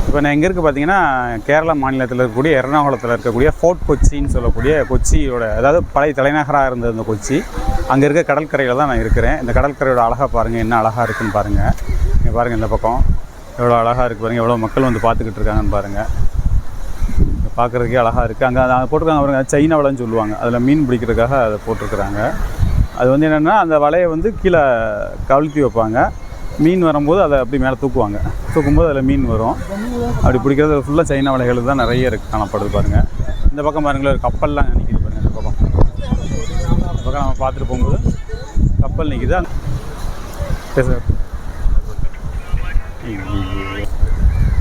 இப்போ நான் எங்கே இருக்குது பார்த்தீங்கன்னா, கேரளா மாநிலத்தில் இருக்கக்கூடிய எர்ணாகுளத்தில் இருக்கக்கூடிய ஃபோர்ட் கொச்சின்னு சொல்லக்கூடிய கொச்சியோட, அதாவது பழைய தலைநகராக இருந்த இந்த கொச்சி, அங்கே இருக்க கடற்கரையில் தான் நான் இருக்கிறேன். இந்த கடற்கரையோட அழகாக பாருங்கள், என்ன அழகாக இருக்குதுன்னு பாருங்கள். இங்கே பாருங்கள், இந்த பக்கம் எவ்வளோ அழகாக இருக்குது பாருங்கள், எவ்வளோ மக்கள் வந்து பார்த்துக்கிட்டு இருக்காங்கன்னு பாருங்கள். பார்க்குறதுக்கே அழகாக இருக்குது. அங்கே அதை போட்டிருக்காங்க பாருங்கள், சைனா வலைன்னு சொல்லுவாங்க. அதில் மீன் பிடிக்கிறதுக்காக அதை போட்டிருக்கிறாங்க. அது வந்து என்னென்னா, அந்த வலையை வந்து கீழே கவிழ்த்தி வைப்பாங்க. மீன் வரும்போது அதை அப்படி மேலே தூக்குவாங்க. தூக்கும்போது அதில் மீன் வரும். அப்படி பிடிக்கிறது ஃபுல்லாக சைனா வலைகள் தான் நிறைய இருக்குது, காணப்படுது பாருங்கள். இந்த பக்கம் பாருங்களேன், ஒரு கப்பல்லாம் நிற்கிது பாருங்கள். இந்த பக்கம் நம்ம பார்த்துட்டு போகும்போது கப்பல் நிற்கிது.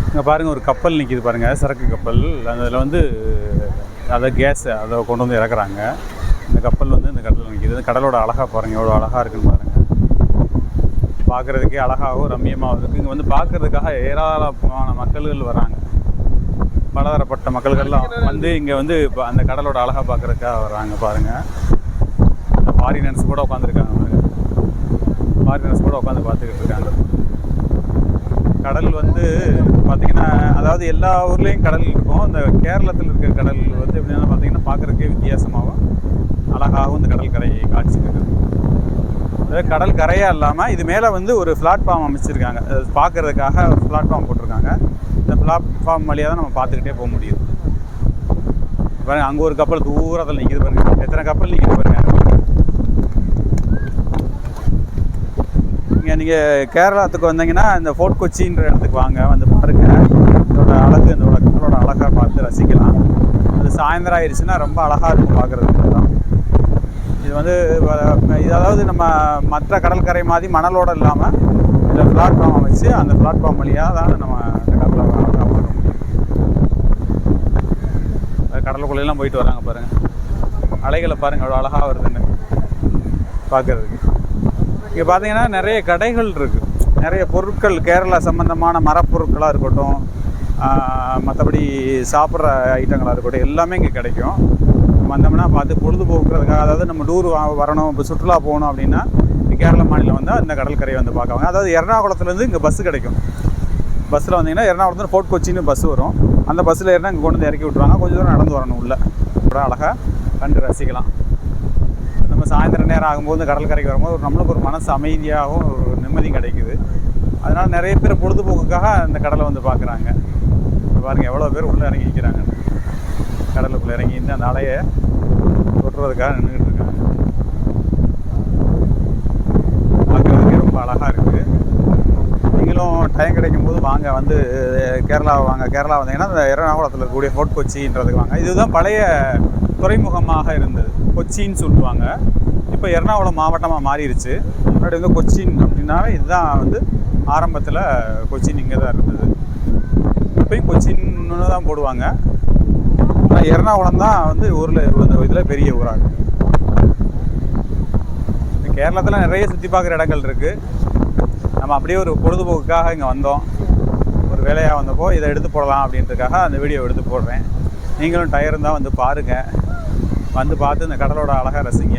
இங்கே பாருங்கள், ஒரு கப்பல் நிற்கிது பாருங்கள், சரக்கு கப்பல். அதில் வந்து அதை கேஸை அதை கொண்டு வந்து இறக்குறாங்க. இந்த கப்பல் வந்து இந்த கடலில் நிற்கிது. இந்த கடலோட அழகாக பாருங்கள், எவ்வளோ அழகாக இருக்குன்னு பாருங்கள். பார்க்குறதுக்கே அழகாகவும் ரம்மியமாகவும் இருக்குது. இங்கே வந்து பார்க்குறதுக்காக ஏராளமான மக்கள்கள் வராங்க. பலதரப்பட்ட மக்கள்கள்லாம் வந்து இங்கே வந்து இப்போ அந்த கடலோட அழகாக பார்க்குறதுக்காக வராங்க பாருங்கள். இந்த ஃபாரினர்ஸ் கூட உட்காந்துருக்காங்க பாருங்கள். ஃபாரினர்ஸ் கூட உட்காந்து பார்த்துக்கிட்டு இருக்காங்க. கடல் வந்து பார்த்திங்கன்னா, அதாவது எல்லா ஊர்லேயும் கடல் இருக்கும். இந்த கேரளத்தில் இருக்கிற கடல் வந்து எப்படின்னா பார்த்திங்கன்னா, பார்க்குறதுக்கே வித்தியாசமாகவும் அழகாகவும் இந்த கடல் கரையை காட்சி இருக்குது. அதாவது கடல் கரையாக இல்லாமல் இது மேலே வந்து ஒரு பிளாட்ஃபார்ம் அமைச்சிருக்காங்க. பார்க்குறதுக்காக ஒரு பிளாட்ஃபார்ம் போட்டிருக்காங்க. இந்த பிளாட்ஃபார்ம் வழியாக தான் நம்ம பார்த்துக்கிட்டே போக முடியுது. பாருங்கள், அங்கே ஒரு கப்பல் தூரத்தில் நிற்கிது பாருங்கள். எத்தனை கப்பல் நிற்கிது பாருங்கள். இங்கே நீங்கள் கேரளாத்துக்கு வந்தீங்கன்னா இந்த ஃபோர்ட் கொச்சின்ற இடத்துக்கு வாங்க, வந்து பாருங்கள். இதோட அழகு, இதோட கடலோட அழகாக பார்த்து ரசிக்கலாம். அது சாயந்தரம் ஆயிடுச்சுன்னா ரொம்ப அழகாக இருக்கும் பார்க்குறதுக்கு தான். இது வந்து அதாவது நம்ம மற்ற கடற்கரை மாதிரி மணலோடு இல்லாமல் இந்த பிளாட்ஃபார்ம் அமைச்சு அந்த பிளாட்ஃபார்ம் வழியாக தான் நம்ம இந்த கடலை அழகாக பார்க்க முடியும். கடலுக்குள்ளெல்லாம் போயிட்டு வராங்க பாருங்கள். அலைகளை பாருங்கள், அவ்வளோ அழகாக வருதுன்னு பார்க்குறதுக்கு. இங்கே பார்த்தீங்கன்னா நிறைய கடைகள் இருக்குது. நிறைய பொருட்கள், கேரளா சம்மந்தமான மரப்பொருட்களாக இருக்கட்டும், மற்றபடி சாப்பிட்ற ஐட்டங்களாக இருக்கட்டும், எல்லாமே இங்கே கிடைக்கும். வந்தோம்னா பார்த்து பொழுதுபோக்குறதுக்காக, அதாவது நம்ம டூர் வரணும், இப்போ சுற்றுலா போகணும் அப்படின்னா கேரளா மாநிலம் வந்தால் இந்த கடற்கரையை வந்து பார்க்குவாங்க. அதாவது எர்ணாகுளத்துலேருந்து இங்கே பஸ்ஸு கிடைக்கும். பஸ்ஸில் வந்தீங்கன்னா எர்ணாகுளத்தில் ஃபோர்ட் கொச்சின்னு பஸ்ஸு வரும். அந்த பஸ்ஸில் ஏறினா இங்கே கொண்டு வந்து இறக்கி விட்ருவாங்க. கொஞ்சம் தூரம் நடந்து வரணும் உள்ள. கூட அழகாக கண்டு ரசிக்கலாம். நம்ம சாயந்தரம் நேரம் ஆகும்போது கடற்கரைக்கு வரும்போது நம்மளுக்கு ஒரு மனசு அமைதியாகவும் ஒரு நிம்மதியும் கிடைக்குது. அதனால் நிறைய பேர் பொழுதுபோக்குக்காக அந்த கடலை வந்து பார்க்குறாங்க. பாருங்கள், எவ்வளோ பேர் உள்ளே இறங்கி நிற்கிறாங்க. கடலுக்குள்ளே இறங்கி இந்த அந்த அலையை தொட்டுறதுக்காக நின்றுக்கிட்டு இருக்காங்க. பார்க்குறதுக்கே ரொம்ப அழகாக இருக்குது. நீங்களும் டைம் கிடைக்கும்போது வாங்க, வந்து கேரளா வாங்க. கேரளா வந்தீங்கன்னா இந்த எர்ணாகுளத்தில் இருக்கக்கூடிய ஃபோர்ட் கொச்சின்றதுக்கு வாங்க. இதுதான் பழைய துறைமுகமாக இருந்தது, கொச்சின்னு சொல்லுவாங்க. இப்போ எர்ணாகுளம் மாவட்டமாக மாறிடுச்சு. முன்னாடி வந்து கொச்சின் அப்படின்னாவே இதுதான் வந்து ஆரம்பத்தில் கொச்சின் இங்கே தான் இருந்தது. இப்போயும் கொச்சின்னு தான் போடுவாங்க. ஆனால் எர்ணாகுளம் தான் வந்து ஊரில் இதில் பெரிய ஊராக. கேரளத்தில் நிறைய சுற்றி பார்க்குற இடங்கள் இருக்குது. நம்ம அப்படியே ஒரு பொழுதுபோக்குக்காக இங்கே வந்தோம். ஒரு வேலையாக வந்தப்போ இதை எடுத்து போடலாம் அப்படின்றதுக்காக அந்த வீடியோ எடுத்து போடுறேன். நீங்களும் டயர் இருந்தால் வந்து பாருங்கள். வந்து பார்த்து இந்த கடலோட அழகாக ரசிங்க.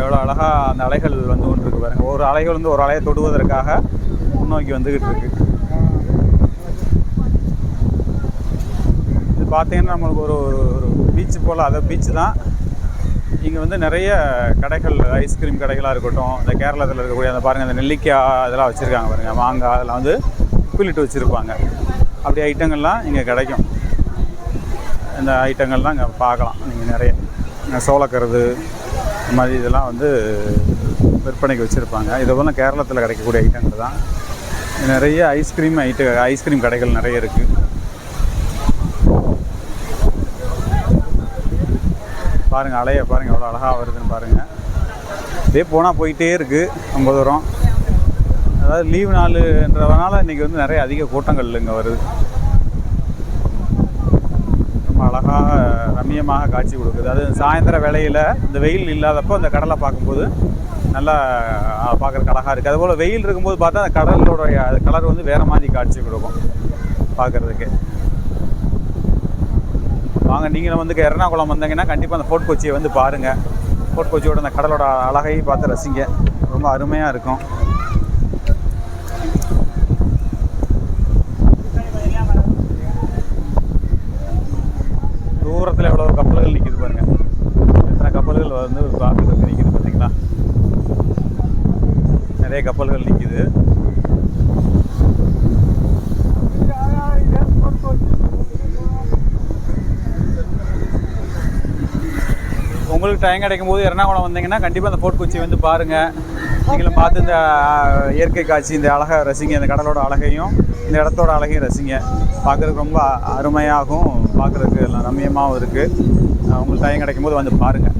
எவ்வளோ அழகாக அந்த அலைகள் வந்து கொண்டு இருக்கு பாருங்கள். ஒரு அலைகள் வந்து ஒரு அலையை தொடுவதற்காக முன்னோக்கி வந்துக்கிட்டு இருக்கு. இது பார்த்தீங்கன்னா நம்மளுக்கு ஒரு பீச்சு போல், அதை பீச்சு தான். இங்கே வந்து நிறைய கடைகள், ஐஸ்கிரீம் கடைகளாக இருக்கட்டும், இந்த கேரளத்தில் இருக்கக்கூடிய அந்த பாருங்கள், அந்த நெல்லிக்காய் அதெல்லாம் வச்சுருக்காங்க பாருங்கள், மாங்காய் அதெல்லாம் வந்து உப்பிலிட்டு வச்சுருப்பாங்க. அப்படி ஐட்டங்கள்லாம் இங்கே கிடைக்கும். இந்த ஐட்டங்கள்லாம் இங்கே பார்க்கலாம். நீங்கள் நிறைய சோளக்கருது இந்த மாதிரி இதெல்லாம் வந்து விற்பனைக்கு வச்சுருப்பாங்க. இது போல் கேரளத்தில் கிடைக்கக்கூடிய ஐட்டங்கள் தான். நிறைய ஐஸ்கிரீம் கடைகள் நிறைய இருக்குது. பாருங்கள், அலையை பாருங்கள் எவ்வளோ அழகாக வருதுன்னு பாருங்கள். இதே போனால் போயிட்டே இருக்குது ரொம்ப தூரம். அதாவது லீவு நாளுன்றதுனால இன்றைக்கி வந்து நிறைய அதிக கூட்டங்கள் இங்கே வருது. ரொம்ப அழகாக ரம்மியமாக காட்சி கொடுக்குது. அது சாயந்தர வேளையில் இந்த வெயில் இல்லாதப்போ அந்த கடலை பார்க்கும்போது நல்லா பார்க்குறதுக்கு அழகாக இருக்குது. அதுபோல் வெயில் இருக்கும்போது பார்த்தா அந்த கடலோடைய கலர் வந்து வேறு மாதிரி காட்சி கொடுக்கும் பார்க்குறதுக்கு. வாங்க, நீங்களும் வந்து எர்ணாகுளம் வந்தீங்கன்னா கண்டிப்பாக அந்த ஃபோர்ட் கொச்சியை வந்து பாருங்கள். ஃபோர்ட் கொச்சியோட அந்த கடலோட அழகை பார்த்து ரசிங்க. ரொம்ப அருமையாக இருக்கும். நிறைய கப்பல்கள் நிற்கிது. உங்களுக்கு டைம் கிடைக்கும் போது எர்ணாகுளம் வந்தீங்கன்னா கண்டிப்பாக அந்த ஃபோர்ட் கொச்சி வந்து பாருங்கள். நீங்களும் பார்த்து இந்த இயற்கை காட்சி, இந்த அழகை ரசிங்க. இந்த கடலோட அழகையும் இந்த இடத்தோட அழகையும் ரசிங்க. பார்க்குறதுக்கு ரொம்ப அருமையாகவும் பார்க்குறதுக்கு ரம்மியமாகவும் இருக்குது. உங்களுக்கு டைம் கிடைக்கும் போது வந்து பாருங்கள்.